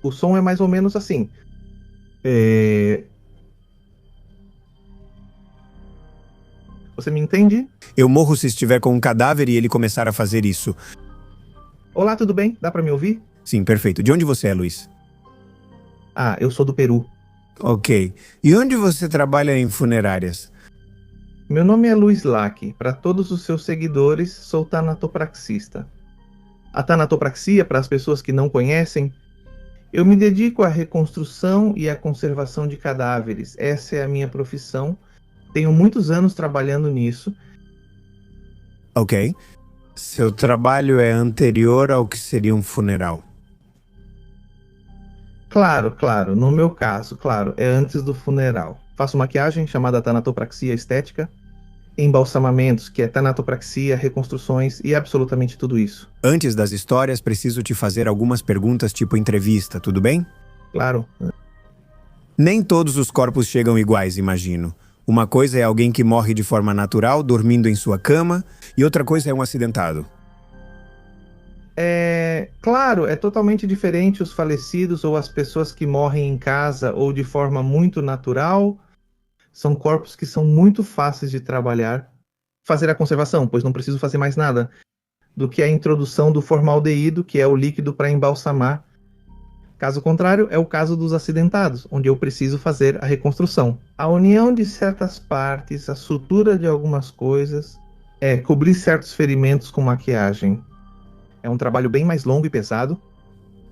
O som é mais ou menos assim. É, Você me entende? Eu morro se estiver com um cadáver e ele começar a fazer isso. Olá, tudo bem? Dá pra me ouvir? Sim, perfeito. De onde você é, Luiz? Ah, eu sou do Peru. Ok. E onde você trabalha em funerárias? Meu nome é Luiz Lack. Para todos os seus seguidores, sou tanatopraxista. A tanatopraxia, para as pessoas que não conhecem, eu me dedico à reconstrução e à conservação de cadáveres. Essa é a minha profissão. Tenho muitos anos trabalhando nisso. Ok. Seu trabalho é anterior ao que seria um funeral. Claro, claro, no meu caso, claro, é antes do funeral. Faço maquiagem, chamada tanatopraxia estética, embalsamamentos, que é tanatopraxia, reconstruções e absolutamente tudo isso. Antes das histórias, preciso te fazer algumas perguntas tipo entrevista, tudo bem? Claro. Nem todos os corpos chegam iguais, imagino. Uma coisa é alguém que morre de forma natural, dormindo em sua cama, e outra coisa é um acidentado. Claro, é totalmente diferente os falecidos ou as pessoas que morrem em casa ou de forma muito natural. São corpos que são muito fáceis de trabalhar. Fazer a conservação, pois não preciso fazer mais nada do que a introdução do formaldeído, que é o líquido para embalsamar. Caso contrário, é o caso dos acidentados, onde eu preciso fazer a reconstrução. A união de certas partes, a sutura de algumas coisas, cobrir certos ferimentos com maquiagem. É um trabalho bem mais longo e pesado.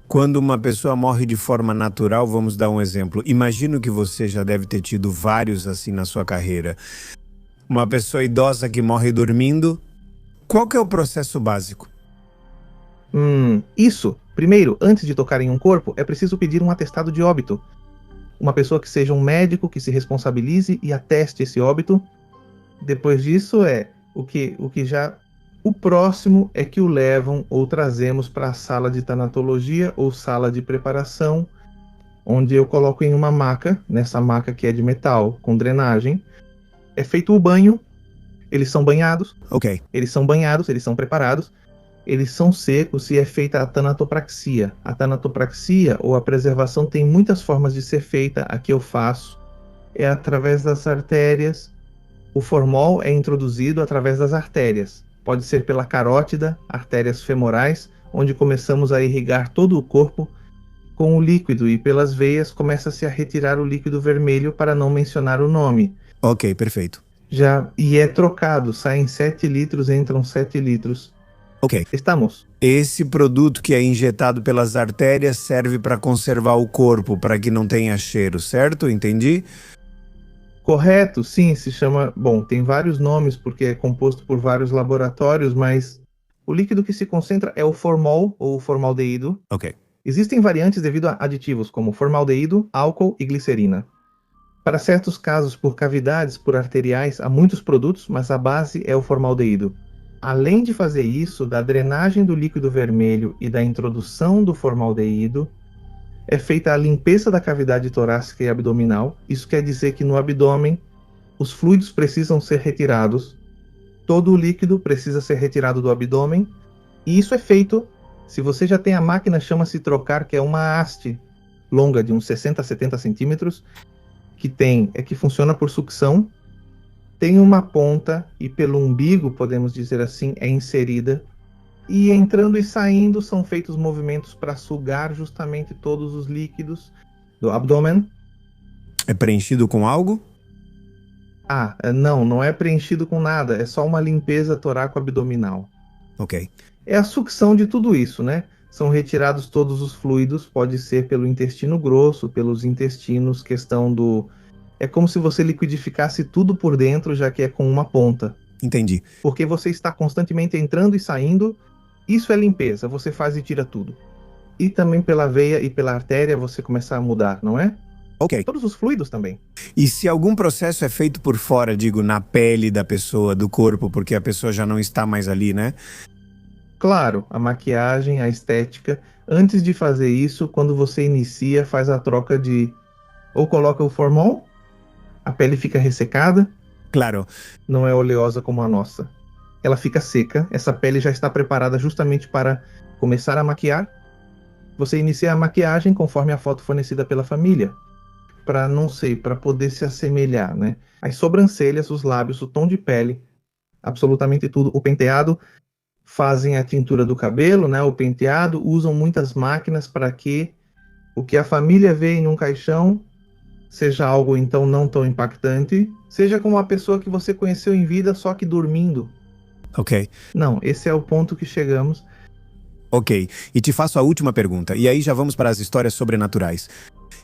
Quando uma pessoa morre de forma natural, vamos dar um exemplo. Imagino que você já deve ter tido vários assim na sua carreira. Uma pessoa idosa que morre dormindo. Qual que é o processo básico? Isso. Primeiro, antes de tocar em um corpo, é preciso pedir um atestado de óbito. Uma pessoa que seja um médico que se responsabilize e ateste esse óbito. Depois disso o próximo é que o levam ou trazemos para a sala de tanatologia ou sala de preparação, onde eu coloco em uma maca, nessa maca que é de metal, com drenagem. É feito o banho, eles são banhados, Ok. eles são preparados, eles são secos e é feita a tanatopraxia. A tanatopraxia ou a preservação tem muitas formas de ser feita. A que eu faço é através das artérias. O formol é introduzido através das artérias. Pode ser pela carótida, artérias femorais, onde começamos a irrigar todo o corpo com o líquido, e pelas veias começa-se a retirar o líquido vermelho, para não mencionar o nome. Ok, perfeito. E é trocado, saem 7 litros, entram 7 litros. Ok. Estamos. Esse produto que é injetado pelas artérias serve para conservar o corpo, para que não tenha cheiro, certo? Entendi? Correto, sim, se chama. Bom, tem vários nomes porque é composto por vários laboratórios, mas o líquido que se concentra é o formol ou o formaldeído. Ok. Existem variantes devido a aditivos como formaldeído, álcool e glicerina. Para certos casos, por cavidades, por arteriais, há muitos produtos, mas a base é o formaldeído. Além de fazer isso, da drenagem do líquido vermelho e da introdução do formaldeído, é feita a limpeza da cavidade torácica e abdominal. Isso quer dizer que no abdômen os fluidos precisam ser retirados, todo o líquido precisa ser retirado do abdômen, e isso é feito, se você já tem a máquina, chama-se trocar, que é uma haste longa de uns 60 a 70 centímetros, que funciona por sucção, tem uma ponta e pelo umbigo, podemos dizer assim, é inserida. E entrando e saindo são feitos movimentos para sugar justamente todos os líquidos do abdômen. É preenchido com algo? Não, não é preenchido com nada, é só uma limpeza torácico-abdominal. Ok. É a sucção de tudo isso, né? São retirados todos os fluidos, pode ser pelo intestino grosso, pelos intestinos, questão do... É como se você liquidificasse tudo por dentro, já que é com uma ponta. Entendi. Porque você está constantemente entrando e saindo. Isso é limpeza, você faz e tira tudo. E também pela veia e pela artéria você começa a mudar, não é? Ok. Todos os fluidos também. E se algum processo é feito por fora, digo, na pele da pessoa, do corpo, porque a pessoa já não está mais ali, né? Claro, a maquiagem, a estética. Antes de fazer isso, quando você inicia, faz a troca de... Ou coloca o formol, a pele fica ressecada, Claro. não é oleosa como a nossa. Ela fica seca, essa pele já está preparada justamente para começar a maquiar. Você inicia a maquiagem conforme a foto fornecida pela família, para não sei, para poder se assemelhar, né? As sobrancelhas, os lábios, o tom de pele, absolutamente tudo. O penteado, fazem a tintura do cabelo, né? O penteado, usam muitas máquinas para que o que a família vê em um caixão seja algo então não tão impactante, seja como uma pessoa que você conheceu em vida, só que dormindo. Ok. Não, esse é o ponto que chegamos. Ok. E te faço a última pergunta. E aí já vamos para as histórias sobrenaturais.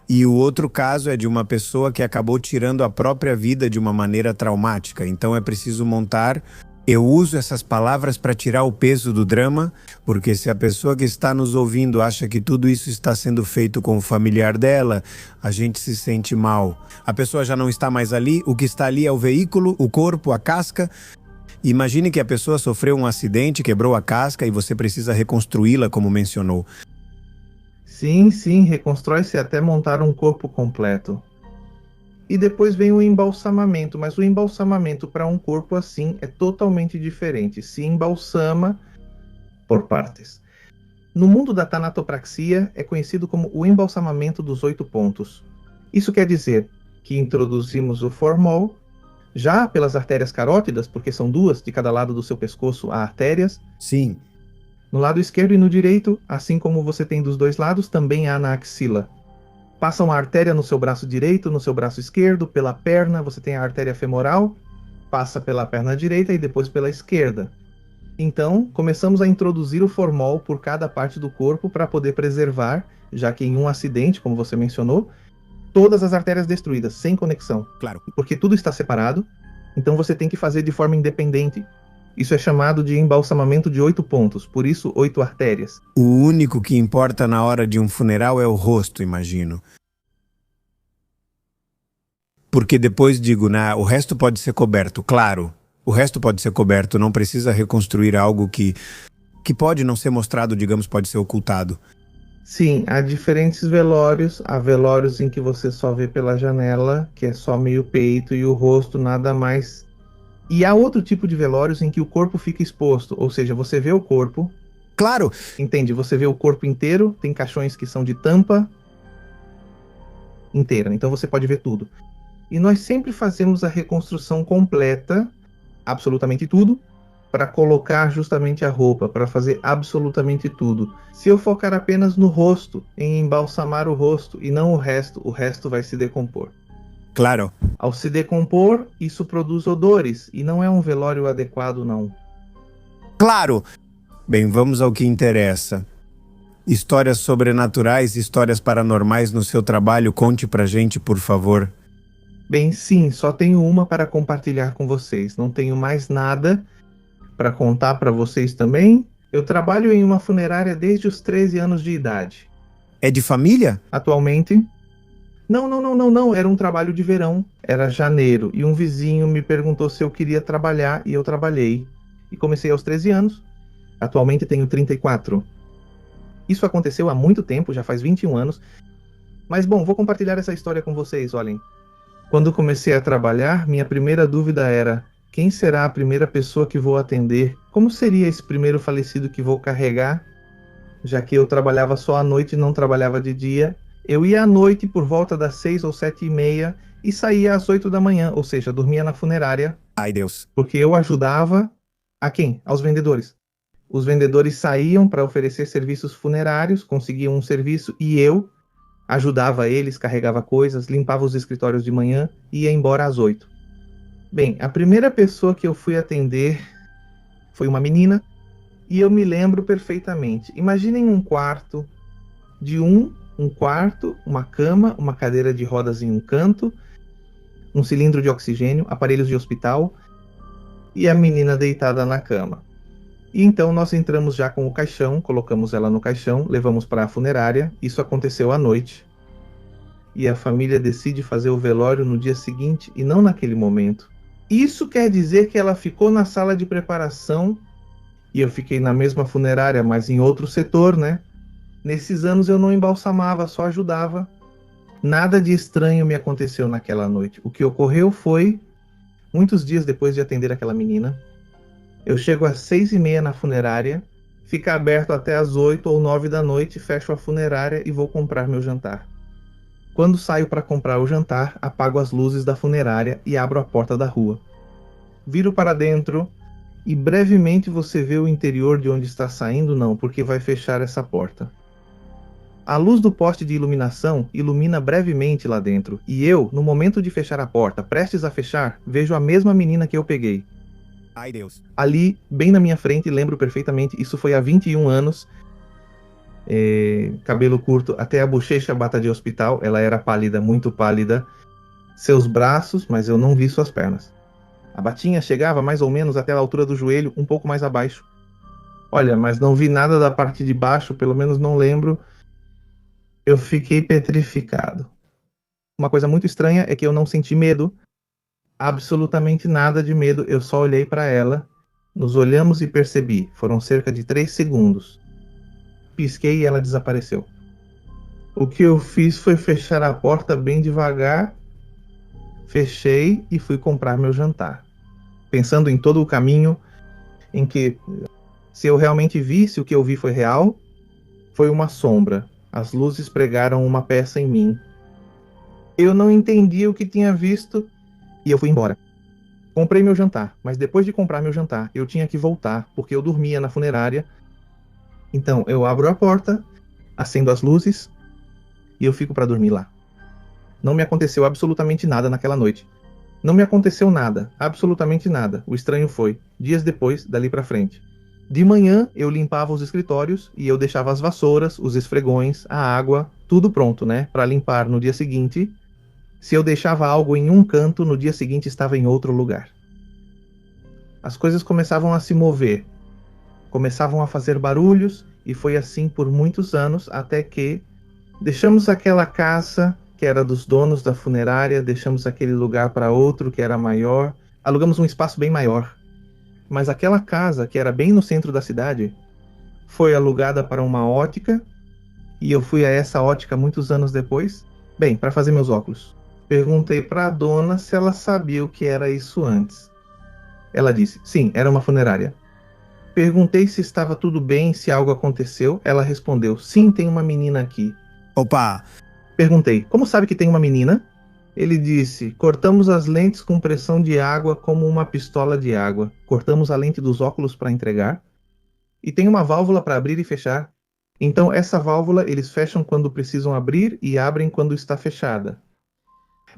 E o outro caso é de uma pessoa que acabou tirando a própria vida de uma maneira traumática. Então é preciso montar. Eu uso essas palavras para tirar o peso do drama, porque se a pessoa que está nos ouvindo acha que tudo isso está sendo feito com o familiar dela, a gente se sente mal. A pessoa já não está mais ali, o que está ali é o veículo, o corpo, a casca. Imagine que a pessoa sofreu um acidente, quebrou a casca e você precisa reconstruí-la, como mencionou. Sim, reconstrói-se até montar um corpo completo. E depois vem o embalsamamento, mas o embalsamamento para um corpo assim é totalmente diferente. Se embalsama por partes. No mundo da tanatopraxia é conhecido como o embalsamamento dos 8 pontos. Isso quer dizer que introduzimos o formol já pelas artérias carótidas, porque são 2 de cada lado do seu pescoço há artérias. Sim. No lado esquerdo e no direito, assim como você tem dos 2 lados, também há na axila. Passa uma artéria no seu braço direito, no seu braço esquerdo, pela perna, você tem a artéria femoral, passa pela perna direita e depois pela esquerda. Então, começamos a introduzir o formol por cada parte do corpo para poder preservar, já que em um acidente, como você mencionou, todas as artérias destruídas, sem conexão. Claro. Porque tudo está separado, então você tem que fazer de forma independente. Isso é chamado de embalsamamento de 8 pontos, por isso 8 artérias. O único que importa na hora de um funeral é o rosto, imagino. Porque depois digo, né, o resto pode ser coberto, claro. O resto pode ser coberto, não precisa reconstruir algo que pode não ser mostrado, digamos, pode ser ocultado. Sim, há diferentes velórios. Há velórios em que você só vê pela janela, que é só meio peito e o rosto nada mais. E há outro tipo de velórios em que o corpo fica exposto, ou seja, você vê o corpo. Claro! Entende? Você vê o corpo inteiro, tem caixões que são de tampa inteira, então você pode ver tudo. E nós sempre fazemos a reconstrução completa, absolutamente tudo, para colocar justamente a roupa, para fazer absolutamente tudo. Se eu focar apenas no rosto, em embalsamar o rosto e não o resto vai se decompor. Claro. Ao se decompor, isso produz odores, e não é um velório adequado, não. Claro! Bem, vamos ao que interessa. Histórias sobrenaturais, histórias paranormais no seu trabalho, conte pra gente, por favor. Bem, sim, só tenho uma para compartilhar com vocês. Não tenho mais nada para contar para vocês também. Eu trabalho em uma funerária desde os 13 anos de idade. É de família? Atualmente... Não. Era um trabalho de verão. Era janeiro. E um vizinho me perguntou se eu queria trabalhar e eu trabalhei. E comecei aos 13 anos. Atualmente tenho 34. Isso aconteceu há muito tempo, já faz 21 anos. Mas bom, vou compartilhar essa história com vocês, olhem. Quando comecei a trabalhar, minha primeira dúvida era: quem será a primeira pessoa que vou atender? Como seria esse primeiro falecido que vou carregar? Já que eu trabalhava só à noite e não trabalhava de dia. Eu ia à noite por volta das 6 ou 7h30 e saía às 8 da manhã, ou seja, dormia na funerária. Ai, Deus. Porque eu ajudava a quem? Aos vendedores. Os vendedores saíam para oferecer serviços funerários, conseguiam um serviço e eu ajudava eles, carregava coisas, limpava os escritórios de manhã e ia embora às 8. Bem, a primeira pessoa que eu fui atender foi uma menina e eu me lembro perfeitamente. Imaginem um quarto de um quarto, uma cama, uma cadeira de rodas em um canto, um cilindro de oxigênio, aparelhos de hospital e a menina deitada na cama. E então nós entramos já com o caixão, colocamos ela no caixão, levamos para a funerária. Isso aconteceu à noite. E a família decide fazer o velório no dia seguinte e não naquele momento. Isso quer dizer que ela ficou na sala de preparação e eu fiquei na mesma funerária, mas em outro setor, né? Nesses anos eu não embalsamava, só ajudava. Nada de estranho me aconteceu naquela noite. O que ocorreu foi, muitos dias depois de atender aquela menina, eu chego às 6h30 na funerária, Fica aberto até às 8 ou 9 da noite, fecho a funerária e vou comprar meu jantar. Quando saio para comprar o jantar, apago as luzes da funerária e abro a porta da rua. Viro para dentro e brevemente você vê o interior de onde está saindo, não, porque vai fechar essa porta. A luz do poste de iluminação ilumina brevemente lá dentro, e eu, no momento de fechar a porta, prestes a fechar, vejo a mesma menina que eu peguei. Ai, Deus. Ali, bem na minha frente, lembro perfeitamente, isso foi há 21 anos, cabelo curto até a bochecha, bata de hospital, ela era pálida, muito pálida, seus braços, mas eu não vi suas pernas. A batinha chegava mais ou menos até a altura do joelho, um pouco mais abaixo. Olha, mas não vi nada da parte de baixo, pelo menos não lembro. Eu fiquei petrificado. Uma coisa muito estranha é que eu não senti medo, absolutamente nada de medo, eu só olhei para ela, nos olhamos e percebi, foram cerca de 3 segundos. Pisquei e ela desapareceu. O que eu fiz foi fechar a porta bem devagar, fechei e fui comprar meu jantar. Pensando em todo o caminho em que, se eu realmente visse o que eu vi foi real, foi uma sombra. As luzes pregaram uma peça em mim. Eu não entendi o que tinha visto e eu fui embora. Comprei meu jantar, mas depois de comprar meu jantar, eu tinha que voltar, porque eu dormia na funerária. Então eu abro a porta, acendo as luzes e eu fico para dormir lá. Não me aconteceu absolutamente nada naquela noite. Não me aconteceu nada, absolutamente nada. O estranho foi, dias depois, dali para frente. De manhã, eu limpava os escritórios e eu deixava as vassouras, os esfregões, a água, tudo pronto, né, para limpar no dia seguinte. Se eu deixava algo em um canto, no dia seguinte estava em outro lugar. As coisas começavam a se mover, começavam a fazer barulhos e foi assim por muitos anos até que deixamos aquela casa que era dos donos da funerária, deixamos aquele lugar para outro que era maior, alugamos um espaço bem maior. Mas aquela casa, que era bem no centro da cidade, foi alugada para uma ótica, e eu fui a essa ótica muitos anos depois, bem, para fazer meus óculos. Perguntei para a dona se ela sabia o que era isso antes. Ela disse, sim, era uma funerária. Perguntei se estava tudo bem, se algo aconteceu. Ela respondeu, sim, tem uma menina aqui. Opa! Perguntei, como sabe que tem uma menina? Ele disse, cortamos as lentes com pressão de água como uma pistola de água. Cortamos a lente dos óculos para entregar. E tem uma válvula para abrir e fechar. Então essa válvula eles fecham quando precisam abrir e abrem quando está fechada.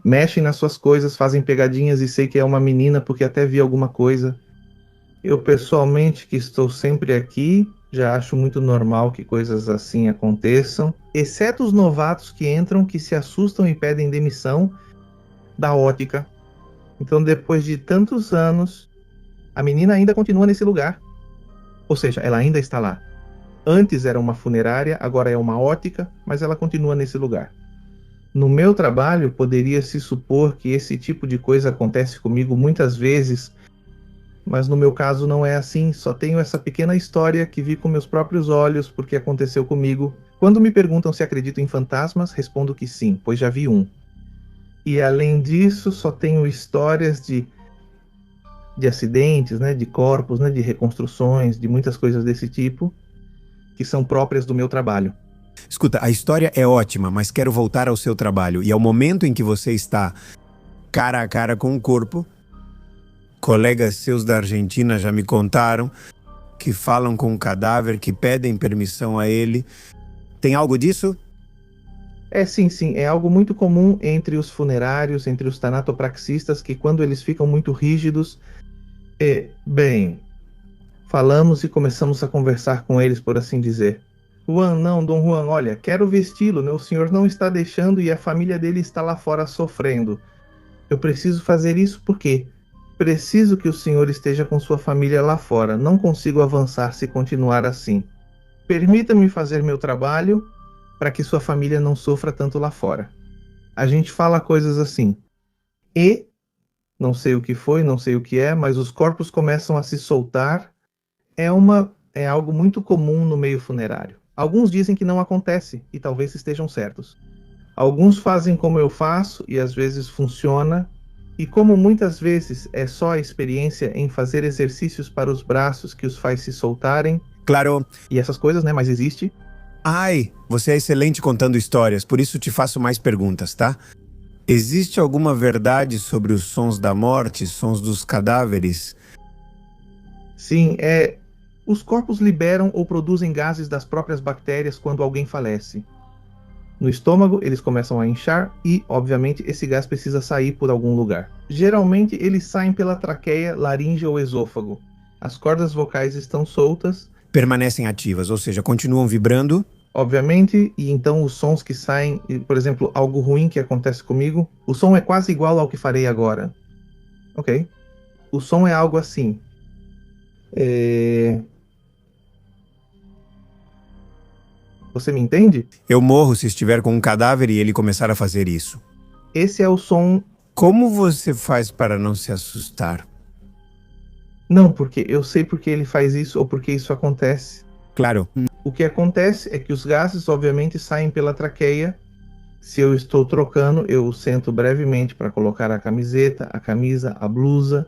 Mexem nas suas coisas, fazem pegadinhas e sei que é uma menina porque até vi alguma coisa. Eu pessoalmente, que estou sempre aqui, já acho muito normal que coisas assim aconteçam, exceto os novatos que entram, que se assustam e pedem demissão da ótica. Então, depois de tantos anos, a menina ainda continua nesse lugar. Ou seja, ela ainda está lá. Antes era uma funerária, agora é uma ótica, mas ela continua nesse lugar. No meu trabalho, poderia-se supor que esse tipo de coisa acontece comigo muitas vezes, mas no meu caso não é assim, só tenho essa pequena história que vi com meus próprios olhos porque aconteceu comigo. Quando me perguntam se acredito em fantasmas, respondo que sim, pois já vi um. E além disso, só tenho histórias de acidentes, né, de corpos, né, de reconstruções, de muitas coisas desse tipo, que são próprias do meu trabalho. Escuta, a história é ótima, mas quero voltar ao seu trabalho e ao momento em que você está cara a cara com o corpo. Colegas seus da Argentina já me contaram que falam com o cadáver, que pedem permissão a ele. Tem algo disso? Sim, é algo muito comum entre os funerários, entre os tanatopraxistas, que quando eles ficam muito rígidos, falamos e começamos a conversar com eles, por assim dizer. Juan, não, Dom Juan, olha, quero vesti-lo, né? O senhor não está deixando e a família dele está lá fora sofrendo. Eu preciso fazer isso porque preciso que o senhor esteja com sua família lá fora. Não consigo avançar se continuar assim. Permita-me fazer meu trabalho para que sua família não sofra tanto lá fora. A gente fala coisas assim. E, não sei o que foi, não sei o que é, mas os corpos começam a se soltar. É algo muito comum no meio funerário. Alguns dizem que não acontece, e talvez estejam certos. Alguns fazem como eu faço, e às vezes funciona. E como muitas vezes é só a experiência em fazer exercícios para os braços que os faz se soltarem, Claro. e essas coisas, né? Mas existe. Ai, você é excelente contando histórias, por isso te faço mais perguntas, tá? Existe alguma verdade sobre os sons da morte, sons dos cadáveres? Sim, os corpos liberam ou produzem gases das próprias bactérias quando alguém falece. No estômago, eles começam a inchar e, obviamente, esse gás precisa sair por algum lugar. Geralmente, eles saem pela traqueia, laringe ou esôfago. As cordas vocais estão soltas, Permanecem ativas, ou seja, continuam vibrando? obviamente, e então os sons que saem, por exemplo, algo ruim que acontece comigo, o som é quase igual ao que farei agora. Ok? O som é algo assim. Você me entende? Eu morro se estiver com um cadáver e ele começar a fazer isso. Esse é o som. Como você faz para não se assustar? Não, porque eu sei porque ele faz isso ou porque isso acontece. Claro. O que acontece é que os gases, obviamente, saem pela traqueia. Se eu estou trocando, eu sento brevemente para colocar a camiseta, a camisa, a blusa.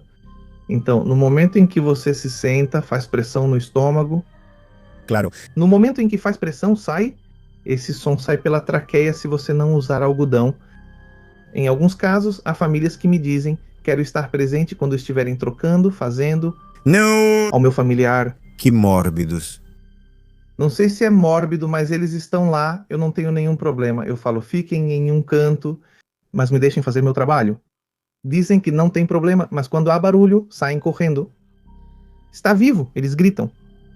Então, no momento em que você se senta, faz pressão no estômago. Claro. No momento em que faz pressão, esse som sai pela traqueia se você não usar algodão. Em alguns casos, há famílias que me dizem: quero estar presente quando estiverem trocando, fazendo. Não! Ao meu familiar. Que mórbidos. Não sei se é mórbido, mas eles estão lá, eu não tenho nenhum problema. Eu falo, fiquem em um canto, mas me deixem fazer meu trabalho. Dizem que não tem problema, mas quando há barulho, saem correndo. Está vivo, eles gritam.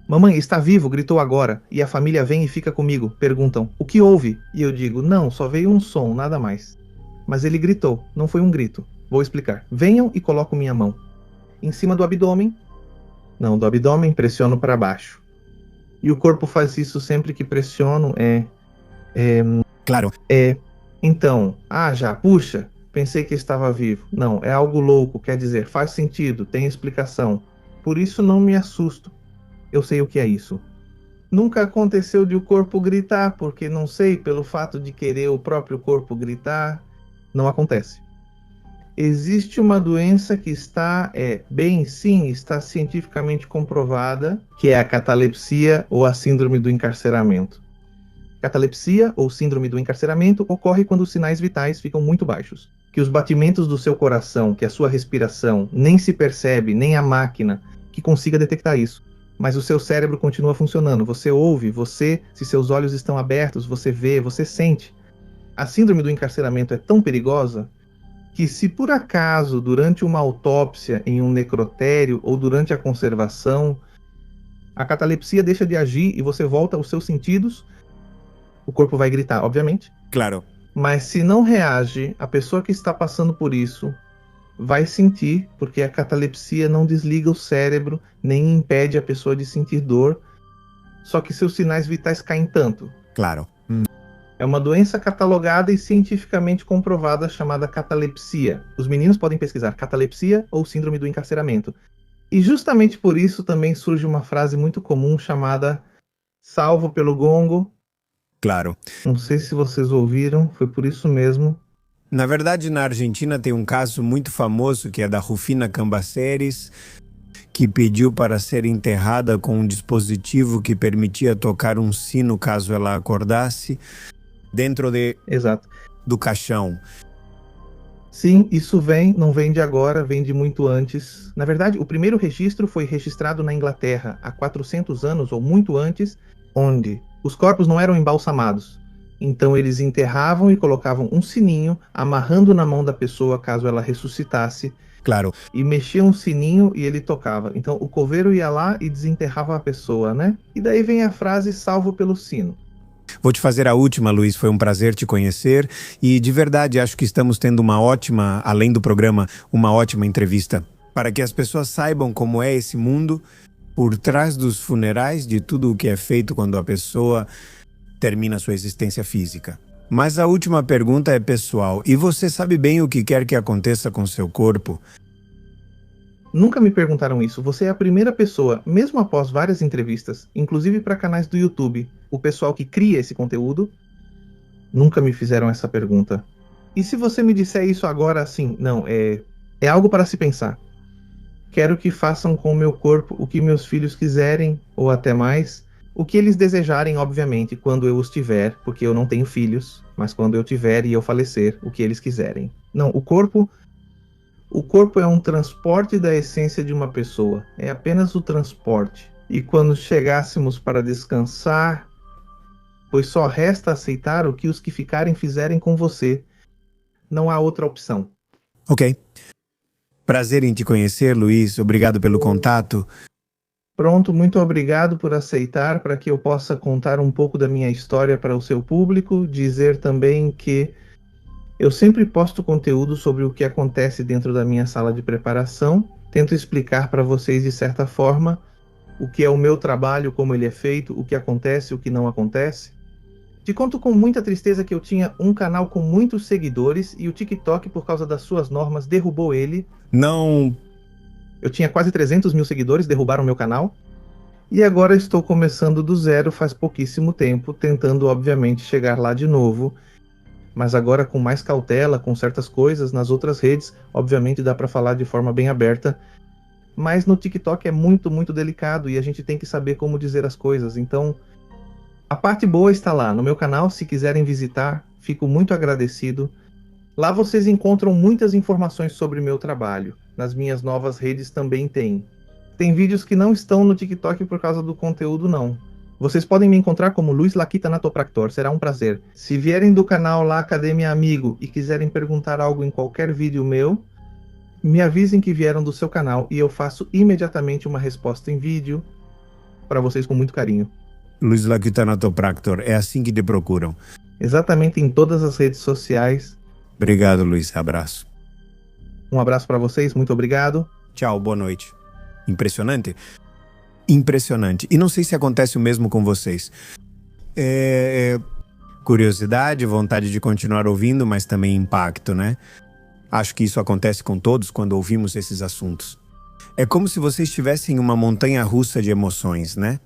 Mamãe, está vivo, gritou agora. E a família vem e fica comigo. Perguntam, o que houve? E eu digo, não, só veio um som, nada mais. Mas ele gritou, não foi um grito. Vou explicar. Venham e coloco minha mão. Em cima do abdômen. Não, do abdômen, pressiono para baixo. E o corpo faz isso sempre que pressiono. Claro. Então, já, puxa, pensei que estava vivo. Não, é algo louco, quer dizer, faz sentido, tem explicação. Por isso não me assusto. Eu sei o que é isso. Nunca aconteceu de o corpo gritar, porque não sei, pelo fato de querer o próprio corpo gritar, não acontece. Existe uma doença que está cientificamente comprovada, que é a catalepsia ou a síndrome do encarceramento. Catalepsia ou síndrome do encarceramento ocorre quando os sinais vitais ficam muito baixos, que os batimentos do seu coração, que a sua respiração nem se percebe, nem a máquina que consiga detectar isso. Mas o seu cérebro continua funcionando. Você ouve, se seus olhos estão abertos, você vê, você sente. A síndrome do encarceramento é tão perigosa que se por acaso, durante uma autópsia em um necrotério ou durante a conservação, a catalepsia deixa de agir e você volta aos seus sentidos, o corpo vai gritar, obviamente. Claro. Mas se não reage, a pessoa que está passando por isso vai sentir, porque a catalepsia não desliga o cérebro, nem impede a pessoa de sentir dor, só que seus sinais vitais caem tanto. Claro. É uma doença catalogada e cientificamente comprovada chamada catalepsia. Os meninos podem pesquisar catalepsia ou síndrome do encarceramento. E justamente por isso também surge uma frase muito comum chamada salvo pelo gongo. Claro. Não sei se vocês ouviram, foi por isso mesmo. Na verdade, na Argentina tem um caso muito famoso que é da Rufina Cambaceres, que pediu para ser enterrada com um dispositivo que permitia tocar um sino caso ela acordasse, dentro do caixão. Sim, isso não vem de agora, vem de muito antes. Na verdade, o primeiro registro foi registrado na Inglaterra há 400 anos ou muito antes, onde os corpos não eram embalsamados. Então eles enterravam e colocavam um sininho, amarrando na mão da pessoa caso ela ressuscitasse. Claro. E mexia um sininho e ele tocava. Então o coveiro ia lá e desenterrava a pessoa, né? E daí vem a frase salvo pelo sino. Vou te fazer a última, Luiz. Foi um prazer te conhecer e de verdade acho que estamos tendo uma ótima, além do programa, uma ótima entrevista. Para que as pessoas saibam como é esse mundo por trás dos funerais, de tudo o que é feito quando a pessoa termina sua existência física. Mas a última pergunta é pessoal. E você sabe bem o que quer que aconteça com seu corpo? Nunca me perguntaram isso. Você é a primeira pessoa, mesmo após várias entrevistas, inclusive para canais do YouTube, o pessoal que cria esse conteúdo, nunca me fizeram essa pergunta. E se você me disser isso agora, assim, não, é algo para se pensar. Quero que façam com o meu corpo o que meus filhos quiserem, ou até mais, o que eles desejarem, obviamente, quando eu os tiver, porque eu não tenho filhos, mas quando eu tiver e eu falecer, o que eles quiserem. Não, o corpo é um transporte da essência de uma pessoa, é apenas o transporte. E quando chegássemos para descansar, pois só resta aceitar o que os que ficarem fizerem com você. Não há outra opção. Ok. Prazer em te conhecer, Luiz. Obrigado pelo contato. Pronto, muito obrigado por aceitar para que eu possa contar um pouco da minha história para o seu público. Dizer também que eu sempre posto conteúdo sobre o que acontece dentro da minha sala de preparação. Tento explicar para vocês de certa forma o que é o meu trabalho, como ele é feito, o que acontece, o que não acontece. Te conto com muita tristeza que eu tinha um canal com muitos seguidores e o TikTok, por causa das suas normas, derrubou ele. Não. Eu tinha quase 300 mil seguidores, derrubaram meu canal. E agora estou começando do zero faz pouquíssimo tempo, tentando obviamente chegar lá de novo. Mas agora com mais cautela, com certas coisas. Nas outras redes, obviamente dá para falar de forma bem aberta. Mas no TikTok é muito, muito delicado e a gente tem que saber como dizer as coisas. Então, a parte boa está lá no meu canal. Se quiserem visitar, fico muito agradecido. Lá vocês encontram muitas informações sobre meu trabalho. Nas minhas novas redes também tem. Tem vídeos que não estão no TikTok por causa do conteúdo, não. Vocês podem me encontrar como Luiz Laquita Natopractor, será um prazer. Se vierem do canal lá Academia Amigo e quiserem perguntar algo em qualquer vídeo meu, me avisem que vieram do seu canal e eu faço imediatamente uma resposta em vídeo para vocês com muito carinho. Luiz Laquita Natopractor, é assim que te procuram. Exatamente, em todas as redes sociais. Obrigado, Luiz. Abraço. Um abraço para vocês, muito obrigado. Tchau, boa noite. Impressionante? Impressionante. E não sei se acontece o mesmo com vocês. Curiosidade, vontade de continuar ouvindo, mas também impacto, né? Acho que isso acontece com todos quando ouvimos esses assuntos. É como se vocês estivessem em uma montanha russa de emoções, né?